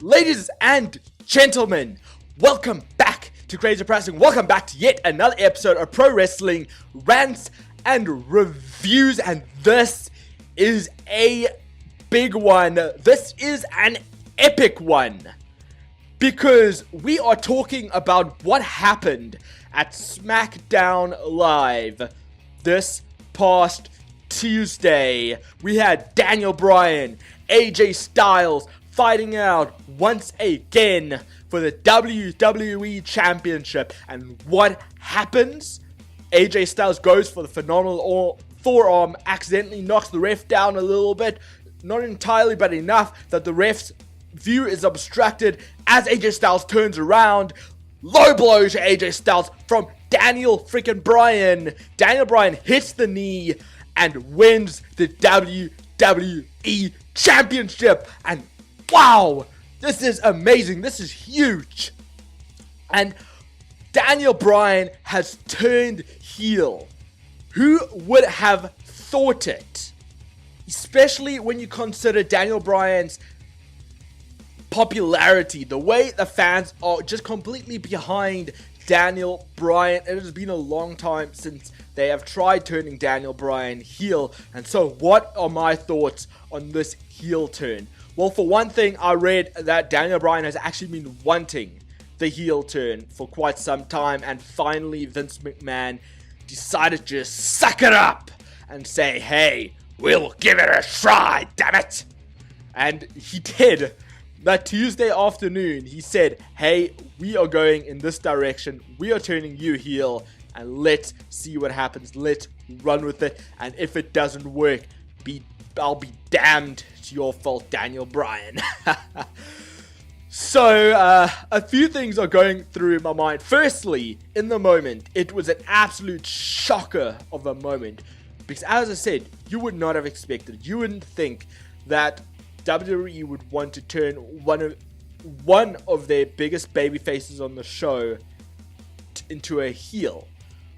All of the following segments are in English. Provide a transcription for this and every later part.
Ladies and gentlemen, welcome back to Crazy Wrestling. Welcome back to yet another episode of Pro-Wrasslin Rants and Reviews. And this is a big one. This is an epic one. Because we are talking about what happened at SmackDown Live this past Tuesday. We had Daniel Bryan, AJ Styles fighting out once again for the WWE Championship. And what happens? AJ Styles goes for the phenomenal forearm, accidentally knocks the ref down a little bit. Not entirely, but enough that the ref's view is obstructed as AJ Styles turns around. Low blow to AJ Styles from Daniel freaking Bryan. Daniel Bryan hits the knee and wins the WWE Championship. And wow, this is amazing. This is huge. And Daniel Bryan has turned heel. Who would have thought it? Especially when you consider Daniel Bryan's popularity, the way the fans are just completely behind Daniel Bryan. It has been a long time since they have tried turning Daniel Bryan heel. And so what are my thoughts on this heel turn? Well, for one thing, I read that Daniel Bryan has actually been wanting the heel turn for quite some time, and finally Vince McMahon decided to just suck it up and say, hey, we'll give it a try, damn it. And he did. That Tuesday afternoon, he said, hey, we are going in this direction. We are turning you heel, and let's see what happens. Let's run with it. And if it doesn't work, I'll be damned to your fault, Daniel Bryan. So, a few things are going through my mind. Firstly, in the moment, it was an absolute shocker of a moment. Because as I said, you would not have expected it. You wouldn't think that WWE would want to turn one of their biggest baby faces on the show into a heel.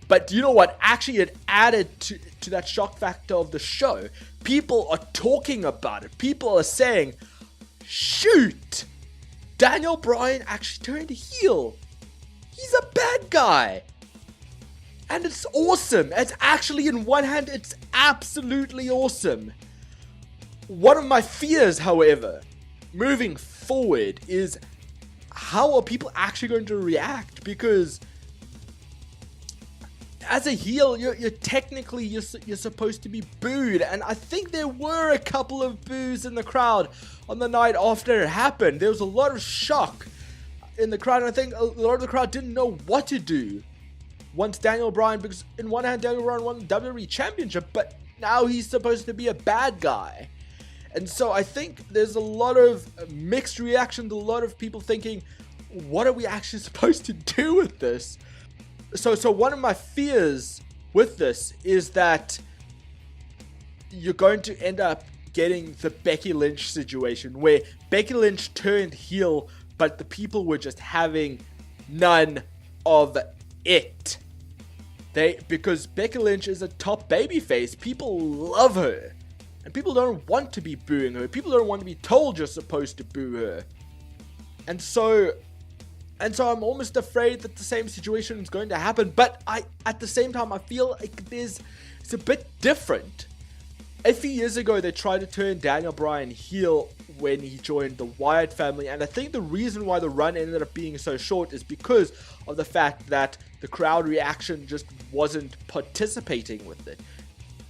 But you know what? Actually, it added to that shock factor of the show. People are talking about it. People are saying, shoot, Daniel Bryan actually turned heel. He's a bad guy. And it's awesome. It's actually, in one hand, it's absolutely awesome. One of my fears, however, moving forward is how are people actually going to react? Because as a heel, you're technically you're supposed to be booed, and I think there were a couple of boos in the crowd on the night after it happened. There was a lot of shock in the crowd, and I think a lot of the crowd didn't know what to do once Daniel Bryan, because in one hand Daniel Bryan won the WWE Championship, but now he's supposed to be a bad guy. And so I think there's a lot of mixed reaction, a lot of people thinking, what are we actually supposed to do with this? So one of my fears with this is that you're going to end up getting the Becky Lynch situation, where Becky Lynch turned heel, but the people were just having none of it. Because Becky Lynch is a top babyface. People love her. And people don't want to be booing her. People don't want to be told you're supposed to boo her. And so I'm almost afraid that the same situation is going to happen. But at the same time, I feel like it's a bit different. A few years ago, they tried to turn Daniel Bryan heel when he joined the Wyatt family. And I think the reason why the run ended up being so short is because of the fact that the crowd reaction just wasn't participating with it.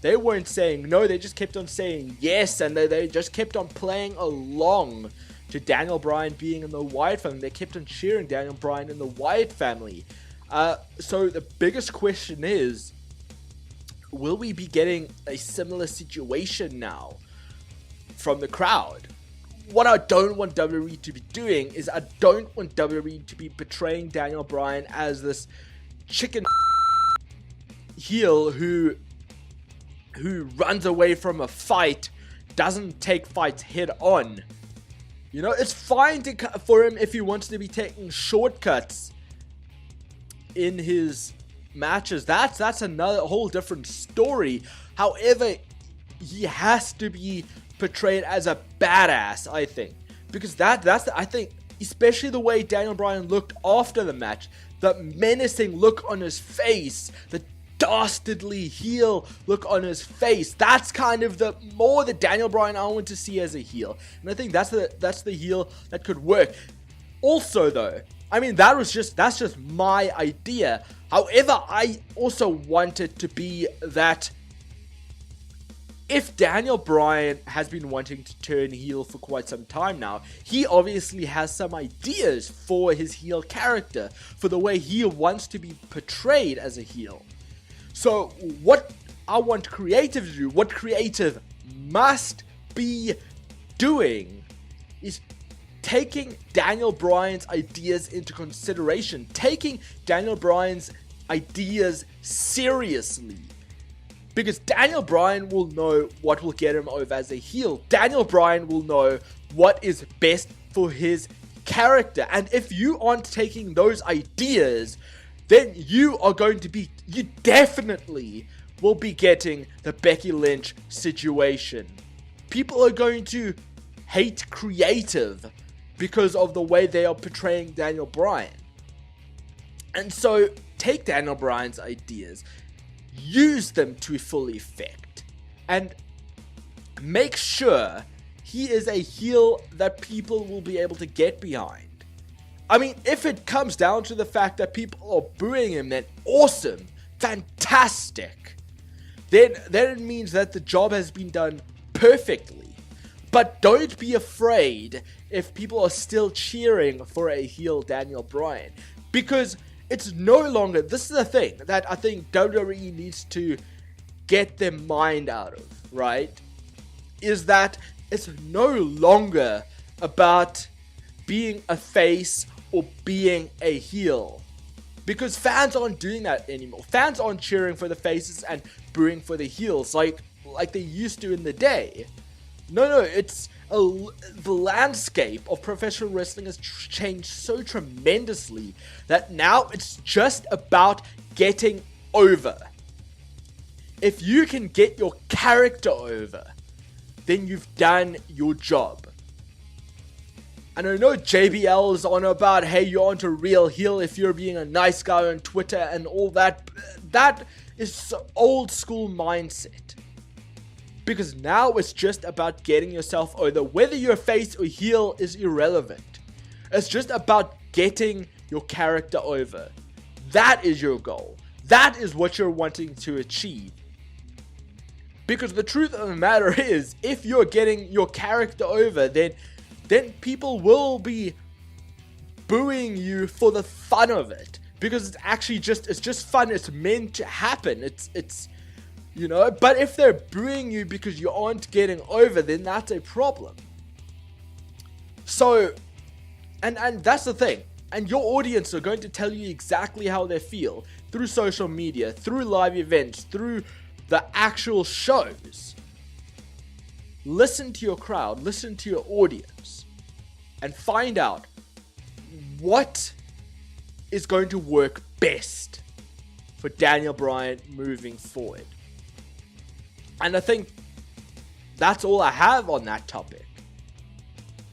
They weren't saying no, they just kept on saying yes, and they just kept on playing along to Daniel Bryan being in the Wyatt family. They kept on cheering Daniel Bryan in the Wyatt family. So the biggest question is, will we be getting a similar situation now from the crowd? What I don't want WWE to be doing is I don't want WWE to be portraying Daniel Bryan as this chicken heel who runs away from a fight, doesn't take fights head on. You know, it's fine for him if he wants to be taking shortcuts in his matches. That's another whole different story. However, he has to be portrayed as a badass, I think. Because I think, especially the way Daniel Bryan looked after the match, the menacing look on his face, the dastardly heel look on his face, that's kind of the Daniel Bryan I want to see as a heel. And I think that's the heel that could work. Also though, I mean, that's just my idea. However, I also want it to be that if Daniel Bryan has been wanting to turn heel for quite some time now, he obviously has some ideas for his heel character, for the way he wants to be portrayed as a heel. So what I want creative to do, what creative must be doing, is taking Daniel Bryan's ideas into consideration, taking Daniel Bryan's ideas seriously. Because Daniel Bryan will know what will get him over as a heel. Daniel Bryan will know what is best for his character. And if you aren't taking those ideas, then you definitely will be getting the Becky Lynch situation. People are going to hate creative because of the way they are portraying Daniel Bryan. And so, take Daniel Bryan's ideas, use them to full effect, and make sure he is a heel that people will be able to get behind. I mean, if it comes down to the fact that people are booing him, then awesome, fantastic. Then it means that the job has been done perfectly. But don't be afraid if people are still cheering for a heel Daniel Bryan, because it's no longer, this is the thing that I think WWE needs to get their mind out of, right? Is that it's no longer about being a face or being a heel. Because fans aren't doing that anymore. Fans aren't cheering for the faces and booing for the heels like they used to in the day. No, it's the landscape of professional wrestling has changed so tremendously that now it's just about getting over. If you can get your character over, then you've done your job. And I know JBL is on about, hey, you aren't a real heel if you're being a nice guy on Twitter and all that. That is old school mindset. Because now it's just about getting yourself over. Whether you're face or heel is irrelevant. It's just about getting your character over. That is your goal. That is what you're wanting to achieve. Because the truth of the matter is, if you're getting your character over, then people will be booing you for the fun of it. Because it's actually just fun. It's meant to happen. It's you know, but if they're booing you because you aren't getting over, then that's a problem. So, and that's the thing. And your audience are going to tell you exactly how they feel through social media, through live events, through the actual shows. Listen to your crowd, listen to your audience, and find out what is going to work best for Daniel Bryan moving forward. And I think that's all I have on that topic.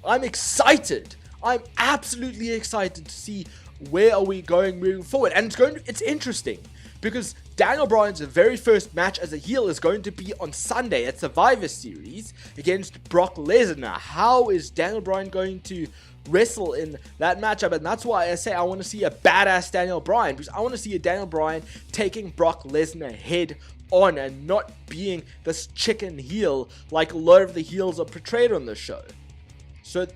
I'm excited. I'm absolutely excited to see where are we going moving forward. And it's interesting because Daniel Bryan's very first match as a heel is going to be on Sunday at Survivor Series against Brock Lesnar. How is Daniel Bryan going to wrestle in that matchup? And that's why I say I want to see a badass Daniel Bryan, because I want to see a Daniel Bryan taking Brock Lesnar head on and not being this chicken heel like a lot of the heels are portrayed on the show. So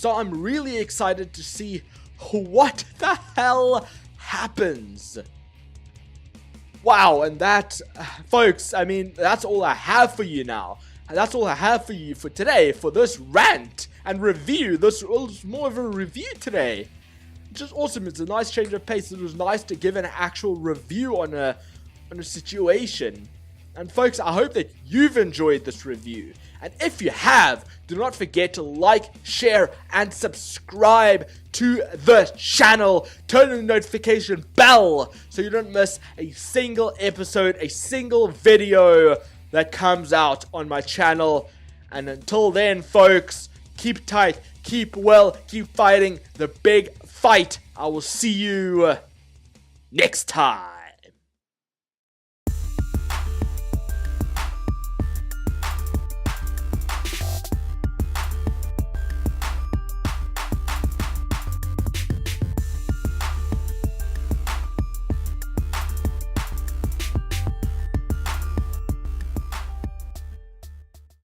I'm really excited to see what the hell happens. Wow, and that, folks, I mean, that's all I have for you now. And that's all I have for you for today, for this rant and review. This was more of a review today. Just awesome. It's a nice change of pace. It was nice to give an actual review on a situation. And folks, I hope that you've enjoyed this review. And if you have, do not forget to like, share, and subscribe to the channel. Turn on the notification bell so you don't miss a single episode, a single video that comes out on my channel. And until then, folks, keep tight, keep well, keep fighting the big fight. I will see you next time.